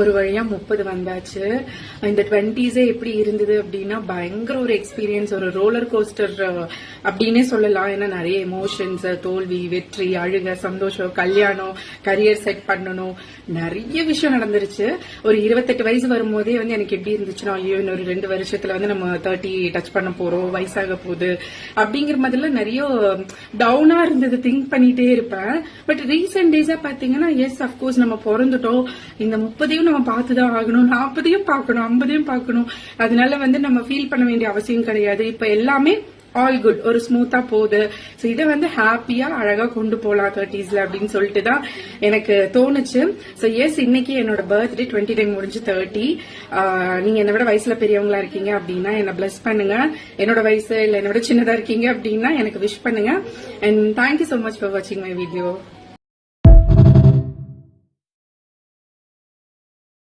ஒரு வழியா 30 வந்தாச்சு. இந்த 20s எப்படி இருந்தது அப்படின்னா பயங்கர ஒரு எக்ஸ்பீரியன்ஸ், ஒரு ரோலர் கோஸ்டர் அப்படின்னே சொல்லலாம். ஏன்னா நிறைய எமோஷன்ஸ், தோல்வி, வெற்றி, அழுக, சந்தோஷம், கல்யாணம், கரியர் செட் பண்ணணும், நிறைய விஷயம் நடந்துருச்சு. ஒரு 28 வயசு வரும்போதே வந்து எனக்கு எப்படி இருந்துச்சுன்னா, ஐயோ இன்னொரு 2 வருஷத்துல வந்து நம்ம 30 டச் பண்ண போறோம், வயசாக போகுது அப்படிங்கிற மாதிரிலாம் நிறைய டவுனா இருந்தது, திங்க் பண்ணிட்டே இருப்பேன். பட் ரீசெண்ட் டேஸா பாத்தீங்கன்னா எஸ் அப்கோர்ஸ் நம்ம பிறந்துட்டோம், இந்த 30 நம்ம பார்த்துதான் ஆகணும், 40 பார்க்கணும், 50 பார்க்கணும். அதனால வந்து நம்ம ஃபீல் பண்ண வேண்டிய அவசியம் கிடையாது. இப்ப எல்லாமே ஆல் குட், ஒரு ஸ்மூத்தா போகுது. சோ இதை வந்து ஹாப்பியா அழகா கொண்டு போலாம் 30ஸ்ல அப்படின்னு சொல்லிட்டு தான் எனக்கு தோணுச்சு. சோ எஸ் இன்னைக்கு என்னோட பர்த்டே, 29 முடிஞ்சு 30. நீங்க என்னை விட வயசுல பெரியவங்களா இருக்கீங்க அப்படின்னா என்ன பிளஸ் பண்ணுங்க. என்னோட வயசு இல்ல என்னோட சின்னதா இருக்கீங்க அப்படின்னா எனக்கு விஷ் பண்ணுங்க. And thank you so much for watching my video.